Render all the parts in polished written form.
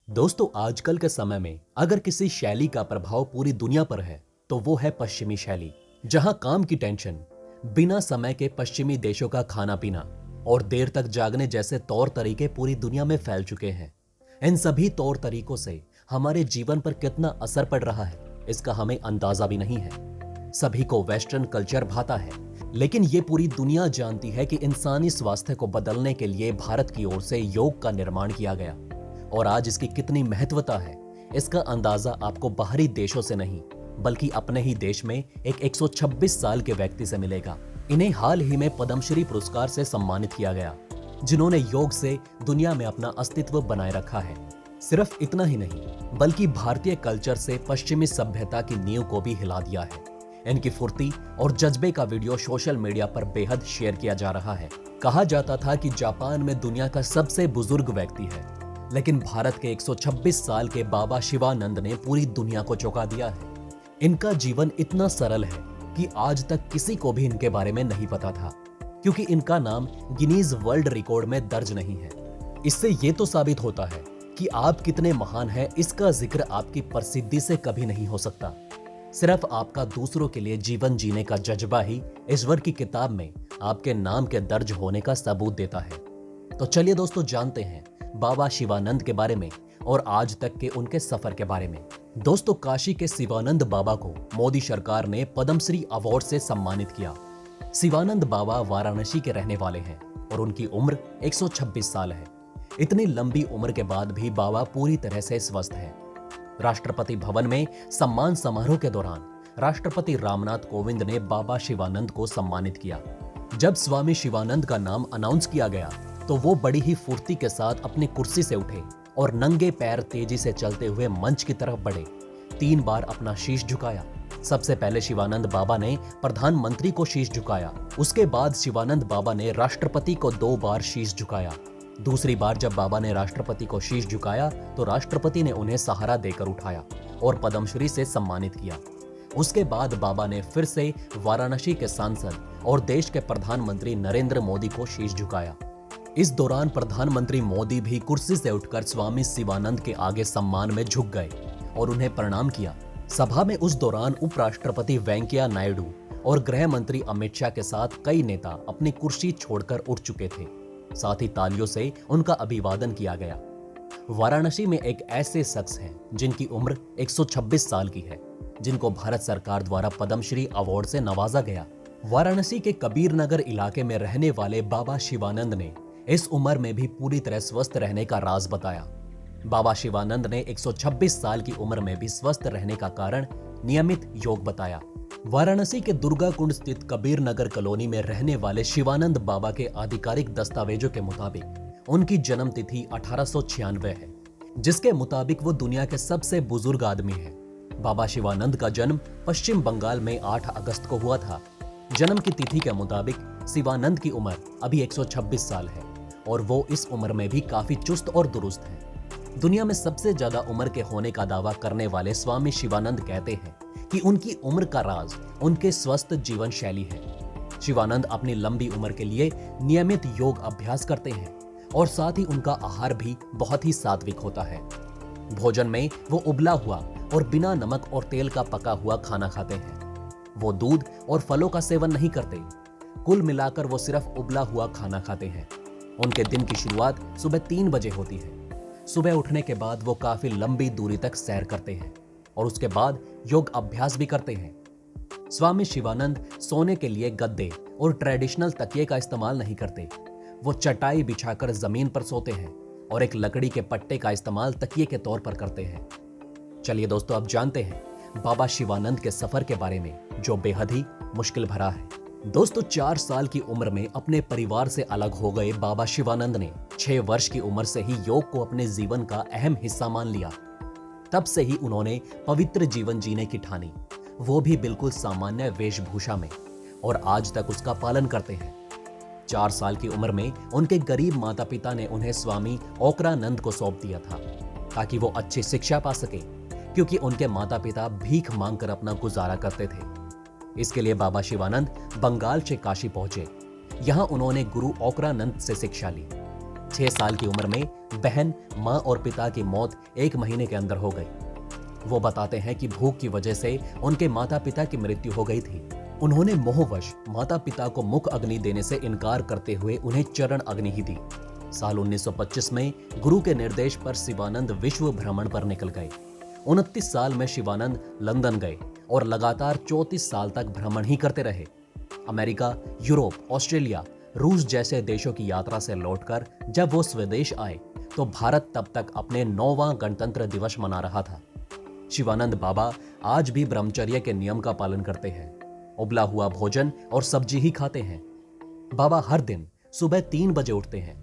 दोस्तों, आजकल के समय में अगर किसी शैली का प्रभाव पूरी दुनिया पर है तो वो है पश्चिमी शैली। जहां काम की टेंशन, बिना समय के पश्चिमी देशों का खाना पीना और देर तक जागने जैसे तौर तरीके पूरी दुनिया में फैल चुके हैं। इन सभी तौर तरीकों से हमारे जीवन पर कितना असर पड़ रहा है इसका हमें अंदाजा भी नहीं है। सभी को वेस्टर्न कल्चर भाता है, लेकिन ये पूरी दुनिया जानती है कि इंसानी स्वास्थ्य को बदलने के लिए भारत की ओर से योग का निर्माण किया गया और आज इसकी कितनी महत्वता है इसका अंदाजा आपको बाहरी देशों से नहीं बल्कि अपने ही देश में एक 126 साल के व्यक्ति से मिलेगा। इन्हें हाल ही में पद्मश्री पुरस्कार से सम्मानित किया गया, जिन्होंने योग से दुनिया में अपना अस्तित्व बनाए रखा है। सिर्फ इतना ही नहीं बल्कि भारतीय कल्चर से पश्चिमी सभ्यता की नींव को भी हिला दिया है। इनकी फुर्ती और जज्बे का वीडियो सोशल मीडिया पर बेहद शेयर किया जा रहा है। कहा जाता था कि जापान में दुनिया का सबसे बुजुर्ग व्यक्ति है, लेकिन भारत के 126 साल के बाबा शिवानंद ने पूरी दुनिया को चौंका दिया है। इनका जीवन इतना सरल है कि आज तक किसी को भी इनके बारे में नहीं पता था, क्योंकि इनका नाम गिनीज वर्ल्ड रिकॉर्ड में दर्ज नहीं है। इससे ये तो साबित होता है कि आप कितने महान हैं, इसका जिक्र आपकी प्रसिद्धि से कभी नहीं हो सकता। सिर्फ आपका दूसरों के लिए जीवन जीने का जज्बा ही ईश्वर की किताब में आपके नाम के दर्ज होने का सबूत देता है। तो चलिए दोस्तों, जानते हैं बाबा शिवानंद के बारे में और आज तक के उनके सफर के बारे में। दोस्तों, काशी के शिवानंद बाबा को मोदी सरकार ने पद्मश्री अवार्ड से सम्मानित किया। शिवानंद बाबा वाराणसी के रहने वाले हैं और उनकी उम्र 126 साल है। इतनी लंबी उम्र के बाद भी बाबा पूरी तरह से स्वस्थ हैं। राष्ट्रपति भवन में सम्मान समारोह के दौरान राष्ट्रपति रामनाथ कोविंद ने बाबा शिवानंद को सम्मानित किया। जब स्वामी शिवानंद का नाम अनाउंस किया गया तो वो बड़ी ही फुर्ती के साथ अपनी कुर्सी से उठे और नंगे पैर तेजी से चलते हुए मंच की तरफ बढ़े। 3 बार अपना शीश झुकाया। सबसे पहले शिवानंद बाबा ने प्रधानमंत्री को शीश झुकाया। उसके बाद शिवानंद बाबा ने राष्ट्रपति को 2 बार शीश झुकाया। दूसरी बार जब बाबा ने राष्ट्रपति को शीश झुकाया तो राष्ट्रपति ने उन्हें सहारा देकर उठाया और पद्मश्री से सम्मानित किया। उसके बाद बाबा ने फिर से वाराणसी के सांसद और देश के प्रधानमंत्री नरेंद्र मोदी को शीश झुकाया। इस दौरान प्रधानमंत्री मोदी भी कुर्सी से उठकर स्वामी शिवानंद के आगे सम्मान में झुक गए और उन्हें प्रणाम किया। सभा में उस दौरान उपराष्ट्रपति वेंकैया नायडू और गृह मंत्री अमित शाह के साथ कई नेता अपनी कुर्सी छोड़कर उठ चुके थे। साथ ही तालियों से उनका अभिवादन किया गया। वाराणसी में एक ऐसे शख्स हैं जिनकी उम्र 126 साल की है, जिनको भारत सरकार द्वारा पद्मश्री अवार्ड से नवाजा गया। वाराणसी के कबीर नगर इलाके में रहने वाले बाबा शिवानंद ने इस उम्र में भी पूरी तरह स्वस्थ रहने का राज बताया। बाबा शिवानंद ने 126 साल की उम्र में भी स्वस्थ रहने का कारण नियमित योग बताया। वाराणसी के दुर्गा कुंड स्थित कबीर नगर कॉलोनी में रहने वाले शिवानंद बाबा के आधिकारिक दस्तावेजों के मुताबिक उनकी जन्म तिथि 1896 है, जिसके मुताबिक वो दुनिया के सबसे बुजुर्ग आदमी है। बाबा शिवानंद का जन्म पश्चिम बंगाल में 8 अगस्त को हुआ था। जन्म की तिथि के मुताबिक शिवानंद की उम्र अभी 126 साल है और वो इस उम्र में भी काफी चुस्त और दुरुस्त हैं। दुनिया में सबसे ज्यादा उम्र के होने का दावा करने वाले स्वामी शिवानंद कहते हैं कि उनकी उम्र का राज उनके स्वस्थ जीवन शैली है। शिवानंद अपनी लंबी उम्र के लिए नियमित योग अभ्यास करते हैं और साथ ही उनका आहार भी बहुत ही सात्विक होता है। भोजन में वो उबला हुआ और बिना नमक और तेल का पका हुआ खाना खाते हैं। वो दूध और फलों का सेवन नहीं करते। कुल मिलाकर वो सिर्फ उबला हुआ खाना खाते हैं। उनके दिन की शुरुआत सुबह 3 बजे होती है। सुबह उठने के बाद वो काफी लंबी दूरी तक सैर करते हैं और उसके बाद योग अभ्यास भी करते हैं। स्वामी शिवानंद सोने के लिए गद्दे और ट्रेडिशनल तकिए का इस्तेमाल नहीं करते। वो चटाई बिछाकर जमीन पर सोते हैं और एक लकड़ी के पट्टे का इस्तेमाल तकिए के तौर पर करते हैं। चलिए दोस्तों, अब जानते हैं बाबा शिवानंद के सफर के बारे में, जो बेहद ही मुश्किल भरा है। दोस्तों, 4 साल की उम्र में अपने परिवार से अलग हो गए बाबा शिवानंद ने 6 वर्ष की उम्र से ही योग को अपने जीवन का अहम हिस्सा मान लिया। तब से ही उन्होंने पवित्र जीवन जीने की ठानी, वो भी बिल्कुल सामान्य वेशभूषा में, और आज तक उसका पालन करते हैं। 4 साल की उम्र में उनके गरीब माता पिता ने उन्हें स्वामी ओकरानंद को सौंप दिया था ताकि वो अच्छी शिक्षा पा सके, क्योंकि उनके माता पिता भीख मांगकर अपना गुजारा करते थे। इसके लिए बाबा शिवानंद बंगाल से काशी पहुंचे। यहां उन्होंने गुरु ओकरानंद से शिक्षा ली। 6 साल की उम्र में बहन, माँ और पिता की मौत 1 महीने के अंदर हो गई। वो बताते हैं कि भूख की वजह से उनके माता पिता की मृत्यु हो गई थी। उन्होंने मोहवश माता पिता को मुख अग्नि देने से इनकार करते हुए उन्हें चरण अग्नि ही दी। साल 1925 में गुरु के निर्देश पर शिवानंद विश्व भ्रमण पर निकल गए। 29 साल में शिवानंद लंदन गए और लगातार 34 साल तक भ्रमण ही करते रहे। अमेरिका, यूरोप, ऑस्ट्रेलिया, रूस जैसे देशों की यात्रा से लौटकर जब वो स्वदेश आए तो भारत तब तक अपने 9वां गणतंत्र दिवस मना रहा था। शिवानंद बाबा आज भी ब्रह्मचर्य के नियम का पालन करते हैं। उबला हुआ भोजन और सब्जी ही खाते हैं। बाबा हर दिन सुबह 3 बजे उठते हैं।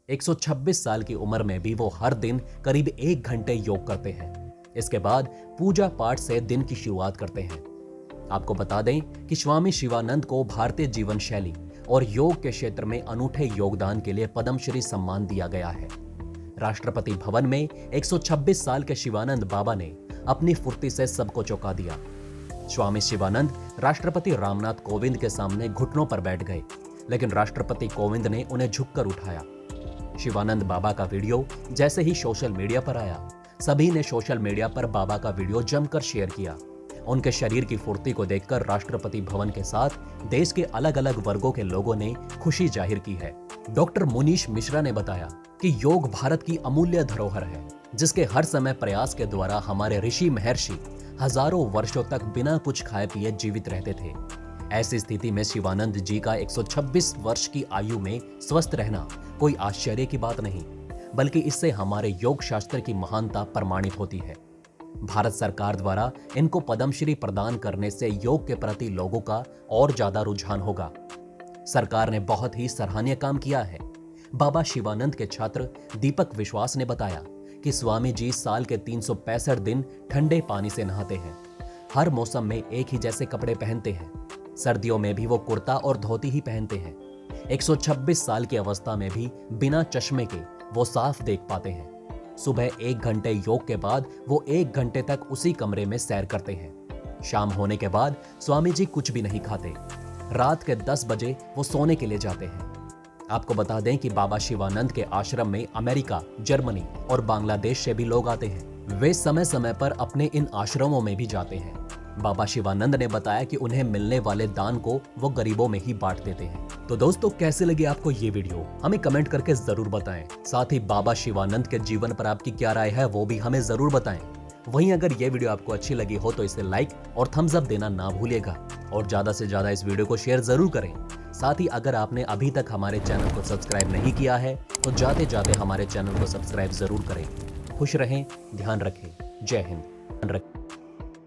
126 साल की उम्र में भी वो हर दिन करीब 1 घंटे योग करते हैं। इसके बाद पूजा पाठ से दिन की शुरुआत करते हैं। आपको बता दें कि स्वामी शिवानंद को भारतीय जीवन शैली और योग के क्षेत्र में अनूठे योगदान के लिए पद्मश्री सम्मान दिया गया है। राष्ट्रपति भवन में 126 साल के शिवानंद बाबा ने अपनी फुर्ती से सबको चौंका दिया। स्वामी शिवानंद राष्ट्रपति रामनाथ कोविंद के सामने घुटनों पर बैठ गए, लेकिन राष्ट्रपति कोविंद ने उन्हें झुककर उठाया। शिवानंद बाबा का वीडियो जैसे ही सोशल मीडिया पर आया, सभी ने सोशल मीडिया पर बाबा का वीडियो जमकर शेयर किया। उनके शरीर की फुर्ती को देखकर राष्ट्रपति भवन के साथ देश के अलग अलग वर्गों के लोगों ने खुशी जाहिर की है। डॉक्टर मुनीश मिश्रा ने बताया कि योग भारत की अमूल्य धरोहर है, जिसके हर समय प्रयास के द्वारा हमारे ऋषि महर्षि हजारों वर्षों तक बिना कुछ खाए पिए जीवित रहते थे। ऐसी स्थिति में शिवानंद जी का 126 वर्ष की आयु में स्वस्थ रहना कोई आश्चर्य की बात नहीं, बल्कि इससे हमारे योग शास्त्र की महानता प्रमाणित होती है। भारत सरकार द्वारा इनको पद्मश्री प्रदान करने से योग के प्रति लोगों का और ज्यादा रुझान होगा। सरकार ने बहुत ही सराहनीय काम किया है। बाबा शिवानंद के छात्र दीपक विश्वास ने बताया कि स्वामी जी साल के 365 दिन ठंडे पानी से नहाते हैं। हर मौसम में एक ही जैसे कपड़े पहनते हैं। सर्दियों में भी वो कुर्ता और धोती ही पहनते हैं। 126 साल की अवस्था में भी बिना चश्मे के वो साफ देख पाते हैं। सुबह 1 घंटे योग के बाद वो 1 घंटे तक उसी कमरे में सैर करते हैं। शाम होने के बाद स्वामी जी कुछ भी नहीं खाते। रात के 10 बजे वो सोने के लिए जाते हैं। आपको बता दें कि बाबा शिवानंद के आश्रम में अमेरिका, जर्मनी और बांग्लादेश से भी लोग आते हैं। वे समय समय पर अपने इन आश्रमों में भी जाते हैं। बाबा शिवानंद ने बताया कि उन्हें मिलने वाले दान को वो गरीबों में ही बांट देते हैं। तो दोस्तों, कैसे लगी आपको ये वीडियो हमें कमेंट करके जरूर बताएं। साथ ही बाबा शिवानंद के जीवन पर आपकी क्या राय है वो भी हमें जरूर बताएं। वहीं अगर ये वीडियो आपको अच्छी लगी हो तो इसे लाइक और थम्स अप देना ना भूलिएगा और ज्यादा से ज्यादा इस वीडियो को शेयर जरूर करें। साथ ही अगर आपने अभी तक हमारे चैनल को सब्सक्राइब नहीं किया है तो जाते जाते हमारे चैनल को सब्सक्राइब जरूर करें। खुश रहें, ध्यान रखें। जय हिंद।